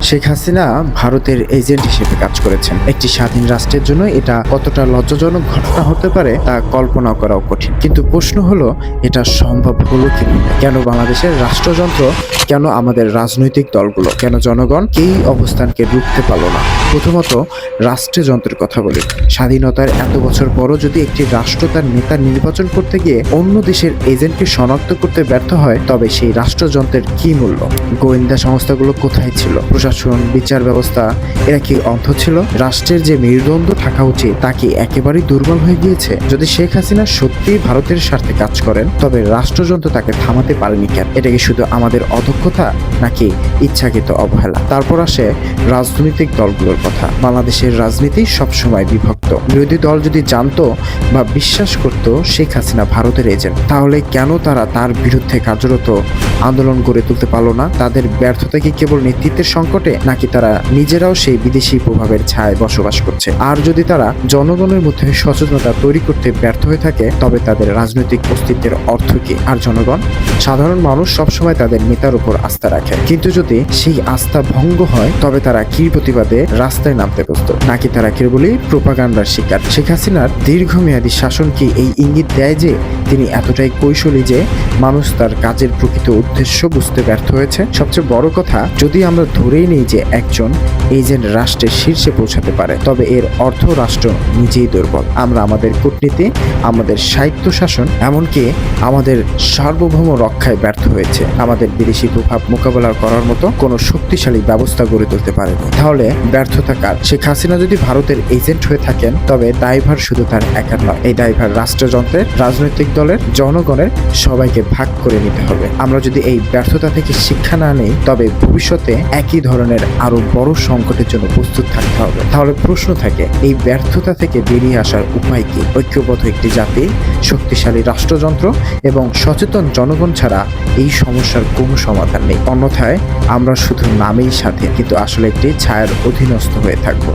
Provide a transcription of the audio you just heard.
শেখ হাসিনা ভারতের এজেন্ট হিসেবে কাজ করেছেন। একটি স্বাধীন রাষ্ট্রের জন্য এটা কতটা লজ্জাজনক ঘটনা হতে পারে তা কল্পনা করাও কঠিন। কিন্তু প্রশ্ন হলো, এটা সম্ভব হলো কিভাবে? কেন বাংলাদেশের রাষ্ট্রযন্ত্র, কেন আমাদের রাজনৈতিক দলগুলো, কেন জনগণ এই অবস্থানকে রুখতে পারলো না? প্রথমত রাষ্ট্রযন্ত্রের কথা বলি। স্বাধীনতার এত বছর পরও যদি একটি রাষ্ট্র তার নেতা নির্বাচন করতে গিয়ে অন্য দেশের এজেন্টকে শনাক্ত করতে ব্যর্থ হয়, তবে সেই রাষ্ট্রযন্ত্রের কি মূল্য? গোয়েন্দা সংস্থাগুলো কোথায় ছিল? প্রশাসন, বিচার ব্যবস্থা, এরা কি অন্ধ ছিল? রাষ্ট্রের যে মেরুদণ্ড থাকা উচিত তা কি একেবারেই দুর্বল হয়ে গিয়েছে? যদি শেখ হাসিনা সত্যিই ভারতের স্বার্থে কাজ করেন, তবে রাষ্ট্রযন্ত্র তাকে থামাতে পারেনি কেন? এটা কি শুধু আমাদের অদক্ষতা নাকি ইচ্ছাকৃত অবহেলা? তারপর আসে রাজনৈতিক দলগুলোর কথা। বাংলাদেশের রাজনীতি সবসময় বিভক্ত। বিরোধী দল যদি জানতো বা বিশ্বাস করত শেখ হাসিনা ভারতের এজেন্ট, তাহলে কেন তারা তার বিরুদ্ধে কার্যরত আন্দোলন গড়ে তুলতে পারলো না? তাদের ব্যর্থতা কি কেবল নেতৃত্বের সংকটে, নাকি তারা নিজেরাও সেই বিদেশি প্রভাবের ছায়ায় বসবাস করছে? আর যদি তারা জনগণের মধ্যে সচেতনতা তৈরি করতে ব্যর্থ হয়ে থাকে, তবে তাদের রাজনৈতিক অস্তিত্বের অর্থ কি? আর জনগণ, সাধারণ মানুষ সবসময় তাদের নেতার উপর আস্থা রাখে, কিন্তু যদি সেই আস্থা ভঙ্গ হয়, তবে তারা কি প্রতিবাদে রাস্তায় নামতে প্রস্তুত, নাকি তারা কেবলই প্রোপাগান্ডার শিকার? শেখ হাসিনার দীর্ঘমেয়াদী শাসন কি এই ইঙ্গিত দেয় যে তিনি এতটাই কৌশলী যে মানুষ তার কাজের প্রকৃত উদ্দেশ্য বুঝতে ব্যর্থ হয়েছে? সবচেয়ে বড় কথা, যদি আমরা ধরেই নিই যে একজন এজেন্ট রাষ্ট্রের শীর্ষে পৌঁছাতে পারে, তবে এর অর্থ রাষ্ট্র নিজেই দুর্বল। আমরা আমাদের কূটনীতি, আমাদের স্বায়ত্তশাসন, এমনকি আমাদের সার্বভৌম রক্ষায় ব্যর্থ হয়েছে। আমাদের বিদেশি প্রভাব মোকাবেলা করার মতো কোনো শক্তিশালী ব্যবস্থা গড়ে তুলতে পারেনি। তাহলে ব্যর্থতা কার? শেখ হাসিনা যদি ভারতের এজেন্ট হয়ে থাকেন, তবে দায়ভার শুধু তার একার নয়। এই দায়ভার রাষ্ট্রযন্ত্রের, রাজনৈতিক দলের, জনগণের, সবাইকে ভাগ করে নিতে হবে। আমরা যদি এই ব্যর্থতা থেকে শিক্ষা না নেই, তবে ভবিষ্যতে একই ধরনের আরো বড় সংকটের জন্য প্রস্তুত থাকতে হবে। তাহলে প্রশ্ন থাকে, এই ব্যর্থতা থেকে বেরিয়ে আসার উপায় কি? ঐক্যবদ্ধ একটি জাতি, শক্তিশালী রাষ্ট্রযন্ত্র এবং সচেতন জনগণ ছাড়া এই সমস্যার কোনো সমাধান নেই। অন্যথায় আমরা শুধু নামেই সাথে, কিন্তু আসলে একটি ছায়ার অধীনস্থ হয়ে থাকবো।